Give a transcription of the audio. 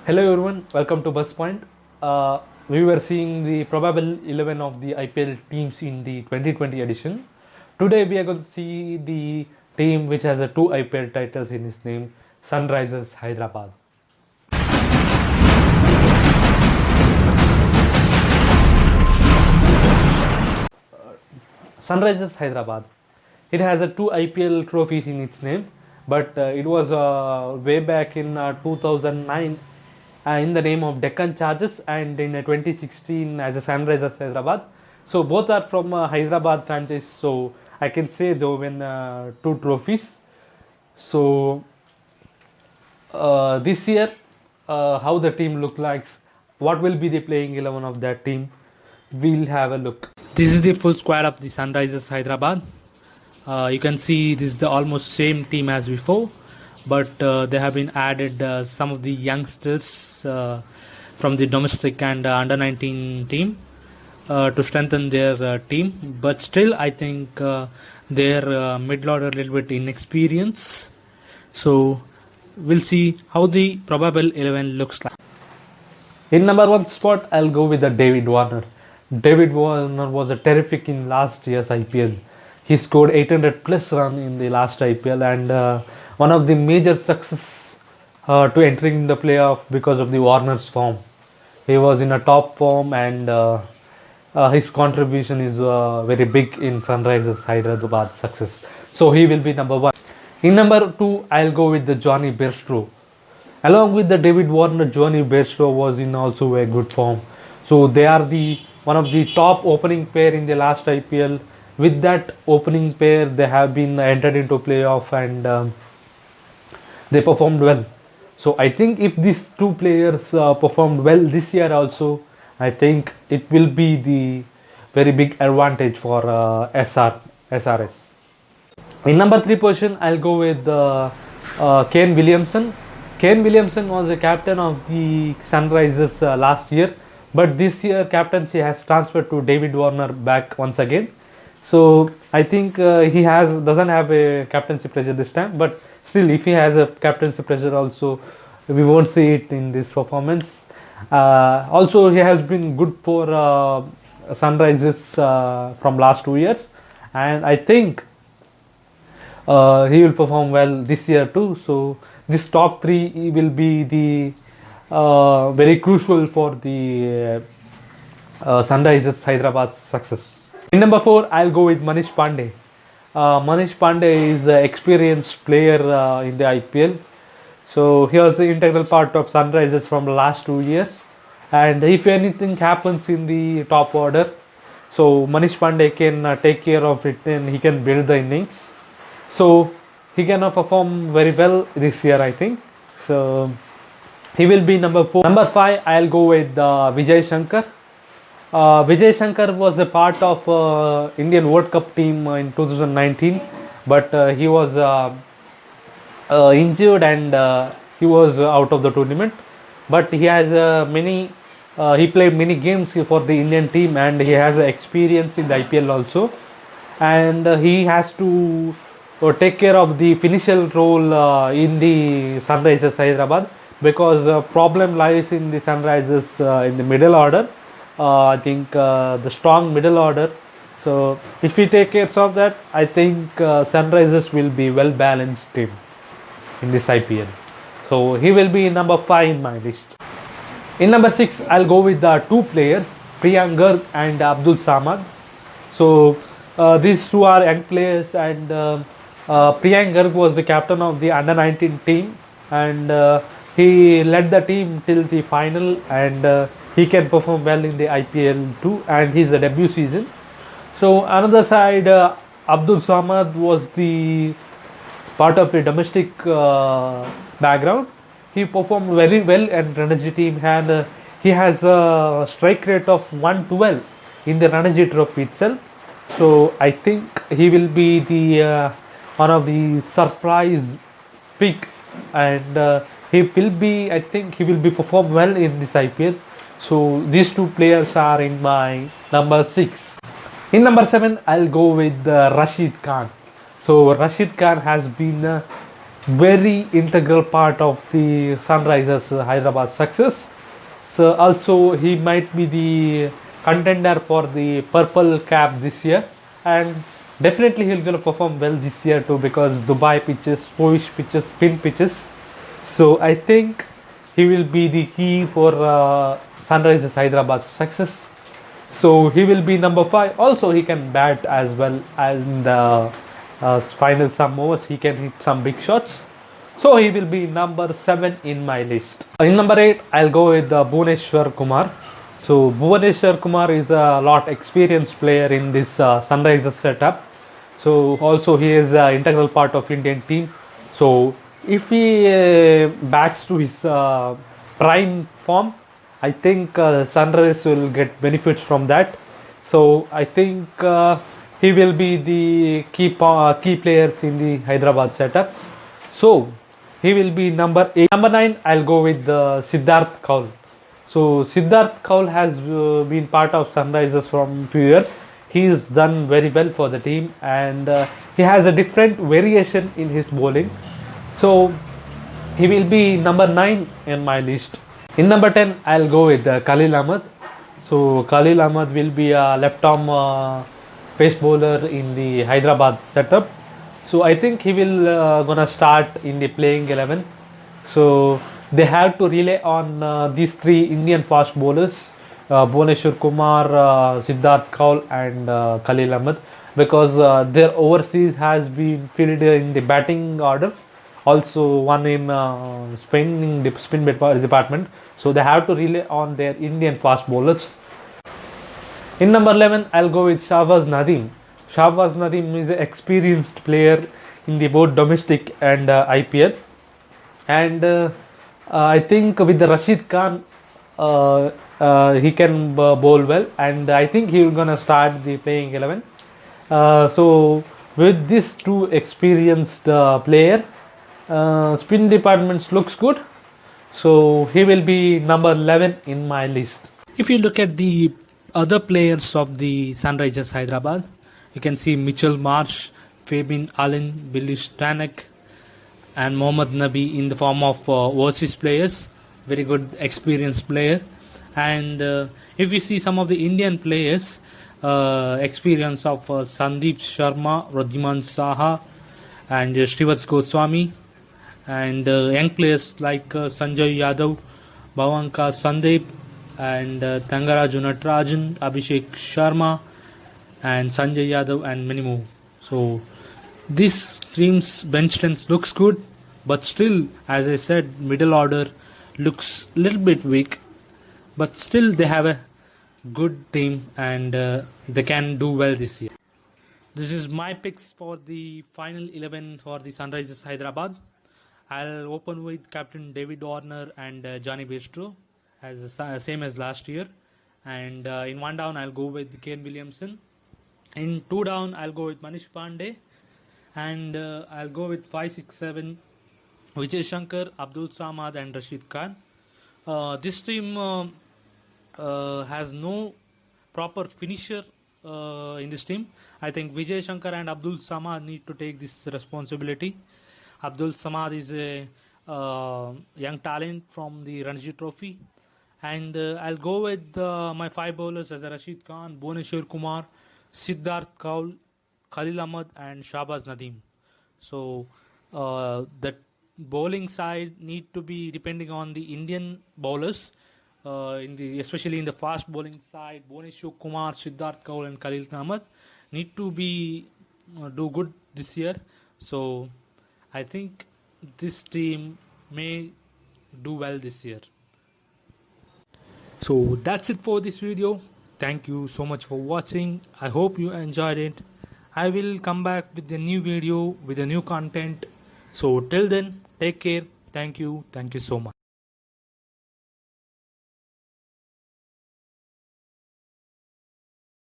Hello everyone, welcome to Bus Point. We were seeing the probable 11 of the IPL teams in the 2020 edition. Today we are going to see the team which has two IPL titles in its name, Sunrisers Hyderabad. Sunrisers Hyderabad. It has two IPL trophies in its name, but it was way back in 2009 in the name of Deccan Chargers and in 2016 as a Sunrisers Hyderabad. So both are from Hyderabad franchise. So I can say they win two trophies. So this year, how the team look like, what will be the playing 11 of that team, we'll have a look. This is the full squad of the Sunrisers Hyderabad. You can see this is the almost same team as before, but they have been added some of the youngsters from the domestic and under 19 team to strengthen their team. But still, I think their middle order a little bit inexperienced. So we'll see how the probable 11 looks like. In number one spot, I'll go with the David Warner. David Warner was a terrific in last year's IPL. He scored 800 plus run in the last IPL and one of the major success to entering the playoff because of the Warner's form. He was in a top form and his contribution is very big in Sunrisers Hyderabad success. So he will be number one. In number two, I'll go with the Johnny Bairstow. Along with the David Warner, Johnny Bairstow was in also a good form. So they are the one of the top opening pair in the last IPL. With that opening pair, they have been entered into playoff and they performed well. So I think if these two players performed well this year also, I think it will be the very big advantage for SRS. In number three position, I'll go with Kane Williamson. Kane Williamson was the captain of the Sunrisers last year, but this year captaincy has transferred to David Warner back once again. So I think he doesn't have a captaincy pressure this time, but still if he has a captaincy pressure also, we won't see it in this performance. Also he has been good for Sunrisers from last 2 years, and I think he will perform well this year too. So this top three will be the very crucial for the Sunrisers Hyderabad's success. In number four, I'll go with Manish Pandey. Manish Pandey is the experienced player in the IPL. So he was the integral part of Sunrisers from the last 2 years. And if anything happens in the top order, so Manish Pandey can take care of it and he can build the innings. So he can perform very well this year, I think. So he will be number four. Number five, I'll go with Vijay Shankar. Vijay Shankar was a part of Indian World Cup team in 2019, but he was injured and he was out of the tournament. But he has he played many games for the Indian team and he has experience in the IPL also. And he has to take care of the finisher role in the Sunrisers Hyderabad because problem lies in the Sunrisers in the middle order. I think the strong middle order. So if we take care of that, I think Sunrisers will be well balanced team in this IPL. So he will be number 5 in my list. In number 6, I'll go with the two players, Priyank Garg and Abdul Samad. So these two are young players and Priyank Garg was the captain of the under 19 team and he led the team till the final and he can perform well in the IPL too, and his debut season. So another side, Abdul Samad was the part of the domestic background. He performed very well in Ranji team and he has a strike rate of 112 in the Ranji Trophy itself. So I think he will be the one of the surprise pick and he will be, I think he will be perform well in this IPL. So these two players are in my number 6. In number 7, I'll go with Rashid Khan. So Rashid Khan has been very integral part of the Sunrisers Hyderabad success. So also he might be the contender for the purple cap this year, and definitely he'll gonna perform well this year too, because Dubai pitches, Polish pitches, spin pitches. So I think he will be the key for Sunrisers Hyderabad's success. So he will be number 5. Also he can bat as well, as in the final some overs he can hit some big shots. So he will be number 7 in my list. In number 8, I'll go with Bhuvneshwar Kumar. So Bhuvneshwar Kumar is a lot experienced player in this Sunrisers setup. So also he is an integral part of Indian team. So if he bats to his prime form, I think Sunrisers will get benefits from that. So I think he will be the key players in the Hyderabad setup. So he will be number 8. Number 9, I'll go with Siddharth Kaul. So Siddharth Kaul has been part of Sunrisers from few years. He's done very well for the team, and he has a different variation in his bowling. So he will be number 9 in my list. In number 10, I'll go with Khalil Ahmed. So Khalil Ahmed will be a left-arm pace bowler in the Hyderabad setup. So I think he will gonna start in the playing 11. So they have to rely on these 3 Indian fast bowlers, Bhuvneshwar Kumar, Siddharth Kaul, and Khalil Ahmed, because their overseas has been filled in the batting order. Also one in spin department. So they have to rely on their Indian fast bowlers. In number 11, I'll go with Shahbaz Nadeem. Shahbaz Nadeem is an experienced player in the both domestic and IPL, and I think with the Rashid Khan he can bowl well, and I think he will gonna start the playing 11. So with these 2 experienced player, spin departments looks good. So he will be number 11 in my list. If you look at the other players of the Sunrisers Hyderabad, you can see Mitchell Marsh, Fabian Allen, Billy Stanek, and Mohammad Nabi in the form of overseas players. Very good experienced player. And if we see some of the Indian players, experience of Sandeep Sharma, Radhiman Saha, and Srivats Goswami, and young players like Sanjay Yadav, Bhavanka Sandeep, and Tangaraju Natarajan, Abhishek Sharma, and Sanjay Yadav, and many more. So this team's bench strength looks good, but still, as I said, middle order looks a little bit weak, but still they have a good team, and they can do well this year. This is my picks for the final 11 for the Sunrisers Hyderabad. I'll open with Captain David Warner and Johnny Bairstow, as same as last year. And in 1 down, I'll go with Kane Williamson. In 2 down, I'll go with Manish Pandey, and I'll go with 5, 6, 7 Vijay Shankar, Abdul Samad, and Rashid Khan. This team has no proper finisher in this team. I think Vijay Shankar and Abdul Samad need to take this responsibility. Abdul Samad is a young talent from the Ranji Trophy, and I'll go with my 5 bowlers as Rashid Khan, Bhuvneshwar Kumar, Siddharth Kaul, Khalil Ahmed, and Shahbaz Nadeem. So the bowling side need to be depending on the Indian bowlers, especially in the fast bowling side. Bhuvneshwar Kumar, Siddharth Kaul, and Khalil Ahmed need to be do good this year. So I think this team may do well this year. So that's it for this video. Thank you so much for watching. I hope you enjoyed it. I will come back with a new video with a new content. So till then, take care. Thank you so much.